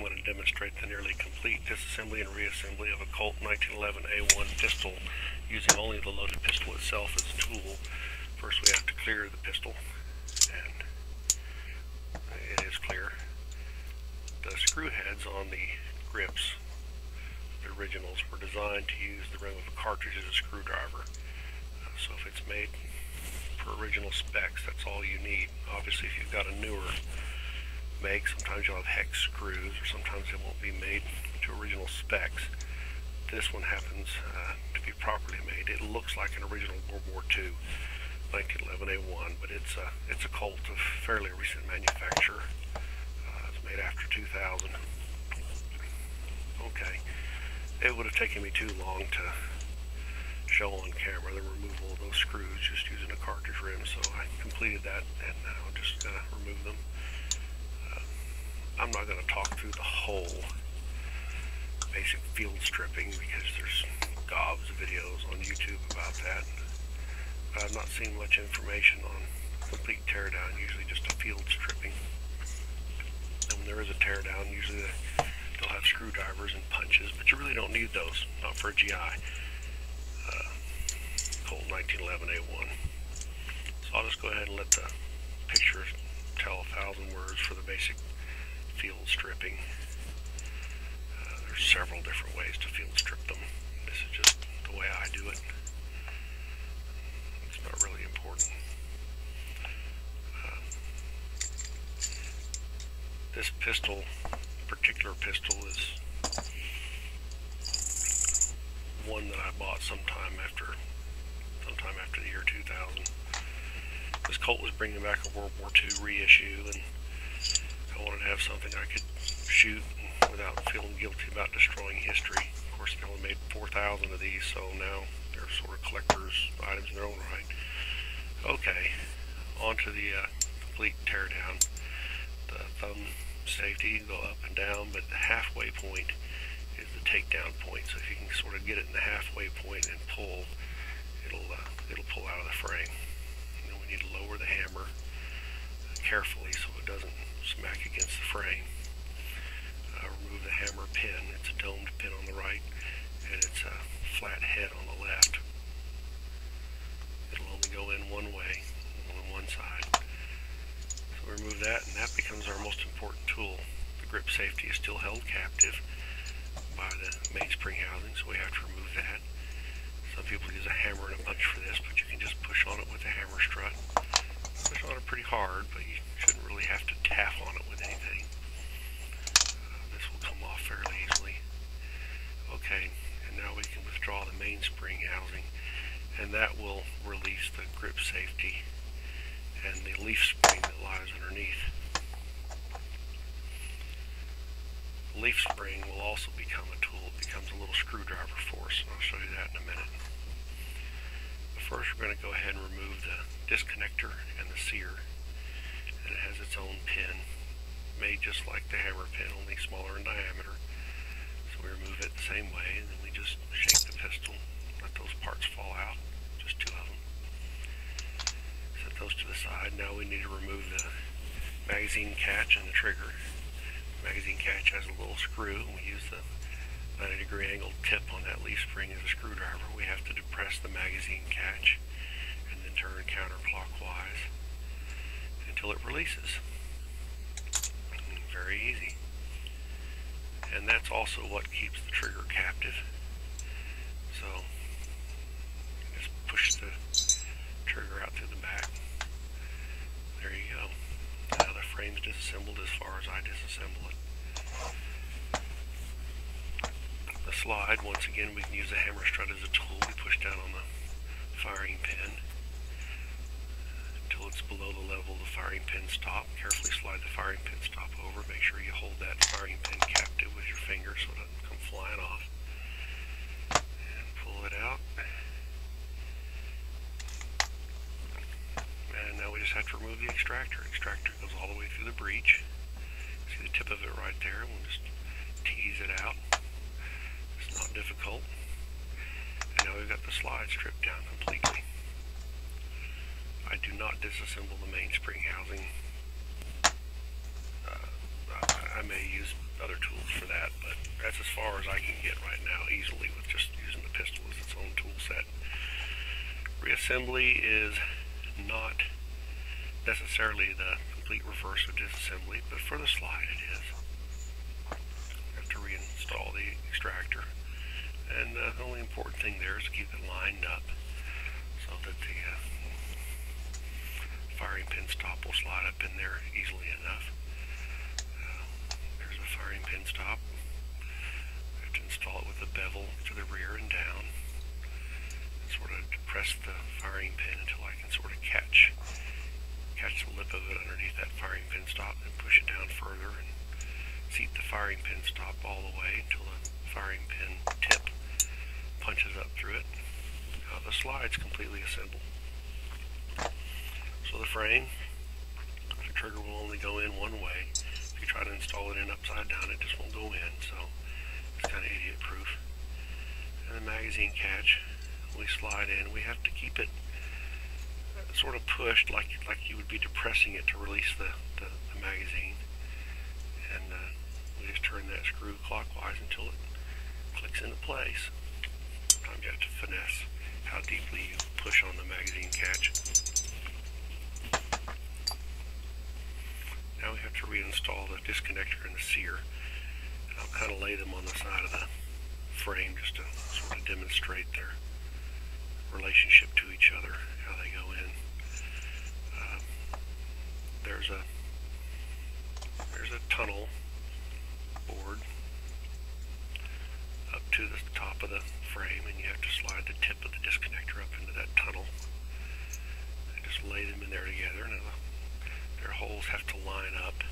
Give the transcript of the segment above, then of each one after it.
I'm going to demonstrate the nearly complete disassembly and reassembly of a Colt 1911 A1 pistol using only the loaded pistol itself as a tool. First we have to clear the pistol, and it is clear. The screw heads on the grips, the originals, were designed to use the rim of a cartridge as a screwdriver. So if it's made for original specs, that's all you need. Obviously, if you've got a newer make, sometimes you'll have hex screws, or sometimes they won't be made to original specs. This one happens to be properly made. It looks like an original World War II 1911 A1, but it's a Colt of fairly recent manufacture. It's made after 2000. Okay, it would have taken me too long to show on camera the removal of those screws just using a cartridge rim, so I completed that, and now I'm just going to remove them. I'm not going to talk through the whole basic field stripping because there's gobs of videos on YouTube about that. I've not seen much information on complete teardown, usually just a field stripping. And when there is a teardown, usually they'll have screwdrivers and punches, but you really don't need those, not for a GI. Colt 1911 A1. So I'll just go ahead and let the picture tell 1,000 words for the basic field stripping. There's several different ways to field strip them. This is just the way I do it. It's not really important. This particular pistol is one that I bought sometime after the year 2000. This Colt was bringing back a World War II reissue, and I wanted to have something I could shoot without feeling guilty about destroying history. Of course, they only made 4,000 of these, so now they're sort of collector's items in their own right. Okay, on to the complete teardown. The thumb safety go up and down, but the halfway point is the takedown point. So if you can sort of get it in the halfway point and pull, it'll pull out of the frame. And then we need to lower the hammer carefully so it doesn't smack against the frame. Remove the hammer pin. It's a domed pin on the right, and it's a flat head on the left. It'll only go in one way, on one side. So we remove that, and that becomes our most important tool. The grip safety is still held captive by the mainspring housing, so we have to remove that. Some people use a hammer and a punch for this, but you can just push on it with a hammer strut. Push on it pretty hard, but you shouldn't really have to tap on it with anything. This will come off fairly easily. Okay, and now we can withdraw the mainspring housing, and that will release the grip safety and the leaf spring that lies underneath. The leaf spring will also become a tool. It becomes a little screwdriver for us, and I'll show you that in a minute. But first we're going to go ahead and remove the disconnector and the sear, and it has its own pin made just like the hammer pin, only smaller in diameter. So we remove it the same way, and then we just shake the pistol, let those parts fall out, just two of them. Set those to the side. Now we need to remove the magazine catch and the trigger. The magazine catch has a little screw, and we use the 90-degree angled tip on that leaf spring as a screwdriver. We have to depress the magazine catch and then turn counterclockwise until it releases. Very easy. And that's also what keeps the trigger captive. So just push the trigger out through the back. There you go. Now the frame's disassembled as far as I disassemble it. The slide, once again, we can use a hammer strut as a tool. We push down on the firing pin until it's below the level of the firing pin stop. Carefully slide the firing pin stop over. Make sure you hold that firing pin captive with your finger so it doesn't come flying off. And pull it out. And now we just have to remove the extractor. Extractor goes all the way through the breech. See the tip of it right there. We'll just tease it out. It's not difficult. And now we've got the slide stripped down completely. I do not disassemble the mainspring housing. I may use other tools that's as far as I can get right now easily with just using the pistol as its own tool set. Reassembly is not necessarily the complete reverse of disassembly, but for the slide it is. You have to reinstall the extractor, and the only important thing there is to keep it lined up so that the firing pin stop will slide up in there easily enough. There's a firing pin stop. We have to install it with a bevel to the rear and down. Sort of depress the firing pin until I can sort of catch the lip of it underneath that firing pin stop, and push it down further and seat the firing pin stop all the way until the firing pin tip punches up through it. Now the slide's completely assembled. So the frame, the trigger will only go in one way. If you try to install it in upside down, it just won't go in, so it's kind of idiot proof. And the magazine catch, we slide in. We have to keep it sort of pushed like you would be depressing it to release the magazine. And we just turn that screw clockwise until it clicks into place. Sometimes you have to finesse how deeply you push on the magazine catch. Now we have to reinstall the disconnector and the sear. And I'll kind of lay them on the side of the frame just to sort of demonstrate their relationship to each other, how they go in. There's a tunnel board up to the top of the frame, and you have to slide the tip of the disconnector up into that tunnel. And just lay them in there together, and their holes have to line up.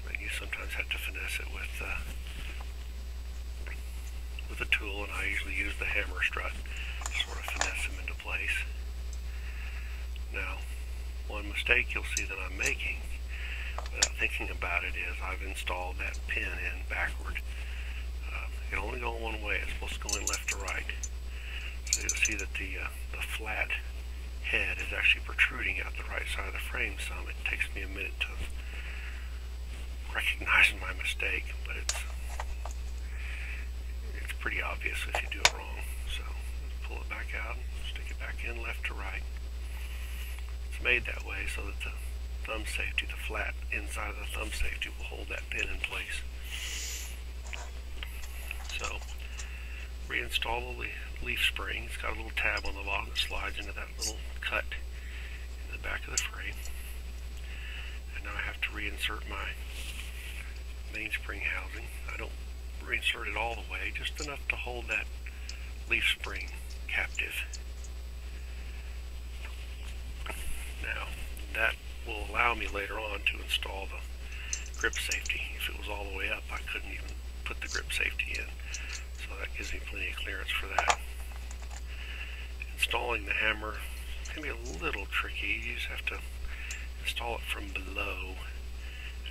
And you sometimes have to finesse it with a tool, and I usually use the hammer strut to sort of finesse them into place. Now, one mistake you'll see that I'm making without thinking about it is I've installed that pin in backward. It can only go one way. It's supposed to go in left to right. So you'll see that the flat head is actually protruding out the right side of the frame some. It takes me a minute to recognize my mistake, but it's pretty obvious if you do it wrong. So pull it back out and stick it back in left to right. It's made that way so that the thumb safety, the flat inside of the thumb safety, will hold that pin in place. So reinstall the leaf spring. It's got a little tab on the bottom that slides into that little cut in the back of the frame. And now I have to reinsert my mainspring housing. I don't reinsert it all the way, just enough to hold that leaf spring captive. Now, that will allow me later on to install the grip safety. If it was all the way up, I couldn't even put the grip safety in, so that gives me plenty of clearance for that. Installing the hammer can be a little tricky. You just have to install it from below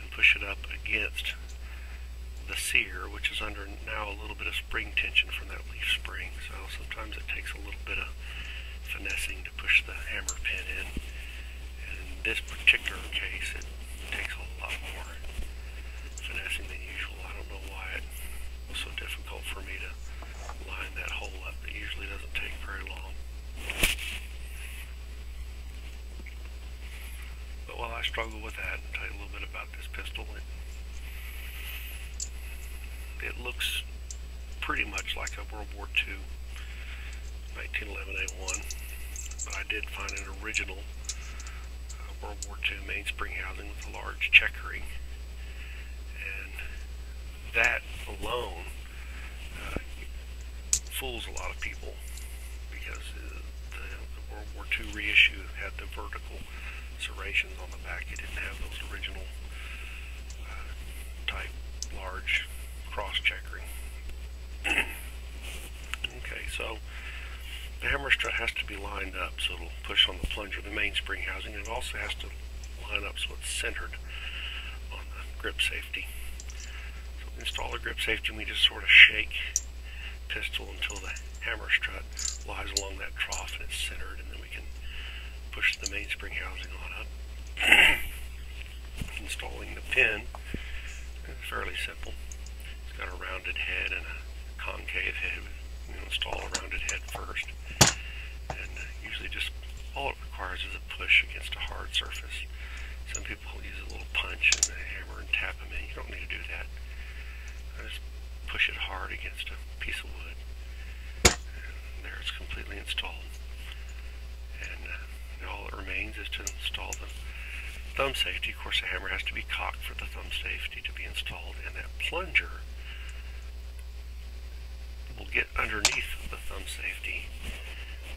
and push it up against the sear, which is under now a little bit of spring tension from that leaf spring. So sometimes it takes a little bit of finessing to push the hammer pin in. And in this particular case, it takes a lot more finessing than usual. I don't know why it was so difficult for me to line that hole up. It usually doesn't take very long. But while I struggle with that, and tell you a little bit about this pistol, it looks pretty much like a World War II 1911 A1, but I did find an original World War II mainspring housing with a large checkering, and that alone fools a lot of people, because the World War II reissue had the vertical serrations on the back. It didn't have those original type large cross checkering. Okay, so the hammer strut has to be lined up so it'll push on the plunger, the mainspring housing, and it also has to line up so it's centered on the grip safety. So we install the grip safety, and we just sort of shake pistol until the hammer strut lies along that trough and it's centered, and then we can push the mainspring housing on up. Installing the pin is fairly simple. head and a concave head. Install a rounded head first, and usually just all it requires is a push against a hard surface. Some people use a little punch and a hammer and tap them in. You don't need to do that. I just push it hard against a piece of wood. And there, it's completely installed. And all that remains is to install the thumb safety. Of course, the hammer has to be cocked for the thumb safety to be installed, and that plunger will get underneath the thumb safety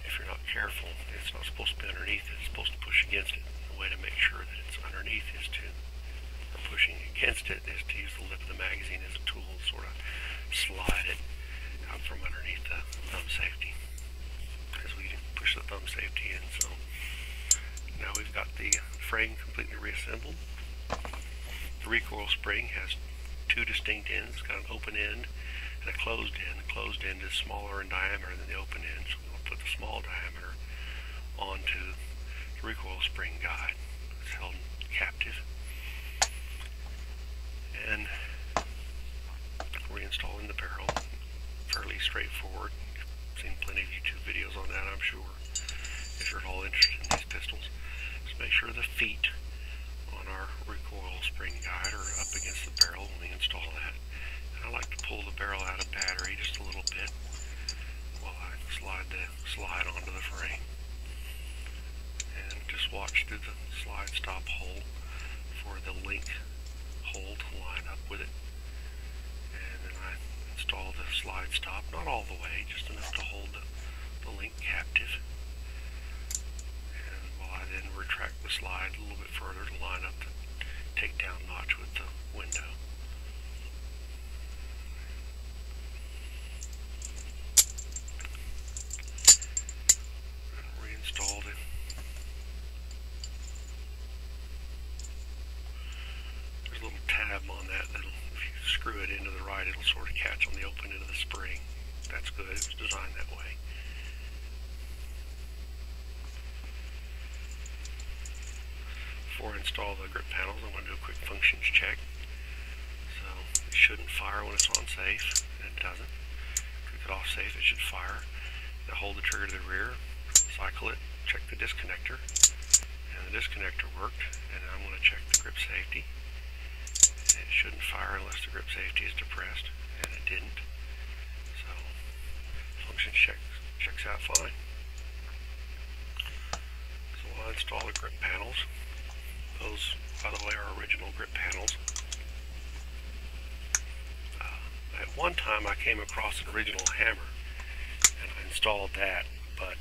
if you're not careful. It's not supposed to be underneath it, it's supposed to push against it. The way to make sure that it's underneath is to, or pushing against it, is to use the lip of the magazine as a tool to sort of slide it out from underneath the thumb safety as we push the thumb safety in. So now we've got the frame completely reassembled. The recoil spring has two distinct ends. It's got an open end and a closed end. The closed end is smaller in diameter than the open end, so we'll put the small diameter onto the recoil spring guide. It's held captive. And reinstalling the barrel, fairly straightforward. You've seen plenty of YouTube videos on that, I'm sure, if you're at all interested in these pistols. Just make sure the feet on our recoil spring guide are up against the barrel when we install that. I like to pull the barrel out of battery just a little bit while I slide the slide onto the frame. And just watch through the slide stop hole for the link hole to line up with it. And then I install the slide stop, not all the way, just enough to hold the link captive. And while I then retract the slide a little bit further to line up the takedown notch with the window. Installed it. There's a little tab on that that'll, if you screw it into the right, it'll sort of catch on the open end of the spring. That's good. It was designed that way. Before I install the grip panels, I'm going to do a quick functions check. So it shouldn't fire when it's on safe, and it doesn't. Click it off safe, it should fire. Now hold the trigger to the rear. Cycle it, check the disconnector, and the disconnector worked, and I'm going to check the grip safety. It shouldn't fire unless the grip safety is depressed, and it didn't. So, function checks out fine. So I'll install the grip panels. Those, by the way, are original grip panels. At one time I came across an original hammer, and I installed that, but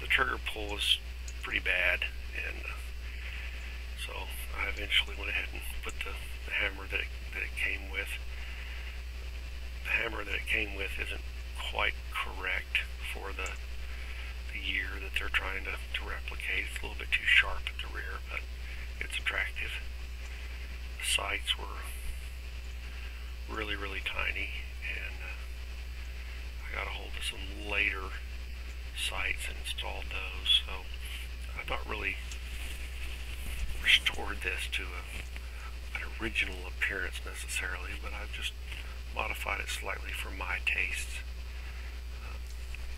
the trigger pull was pretty bad, and so I eventually went ahead and put the hammer that it came with. The hammer that it came with isn't quite correct for the year that they're trying to replicate. It's a little bit too sharp at the rear, but it's attractive. The sights were really, really tiny, and I got a hold of some later sights and installed those, so I've not really restored this to an original appearance necessarily, but I've just modified it slightly for my tastes.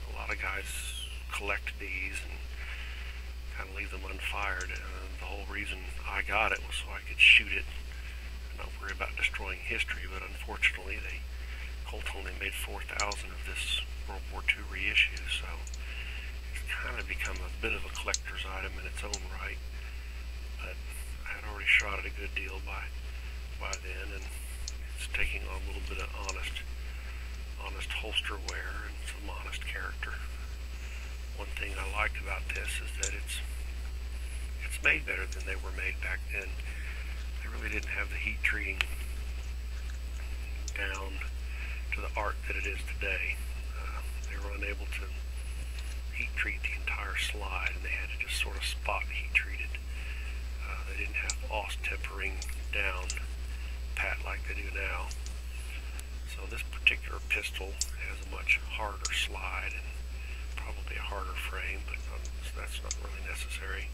A lot of guys collect these and kind of leave them unfired, and the whole reason I got it was so I could shoot it and not worry about destroying history. But unfortunately, Colt only made 4,000 of this World War II reissue, so it's kind of become a bit of a collector's item in its own right. But I had already shot it a good deal by then, and it's taking on a little bit of honest holster wear and some honest character. One thing I liked about this is that it's made better than they were made back then. They really didn't have the heat treating down to the art that it is today. They were unable to heat treat the entire slide, and they had to just sort of spot heat treat it. They didn't have OS tempering down pat like they do now. So this particular pistol has a much harder slide and probably a harder frame, but that's not really necessary.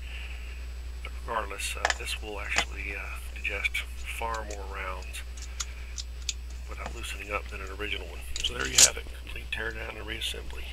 But regardless, this will actually digest far more rounds holding up than an original one. So there you have it, complete teardown and reassembly.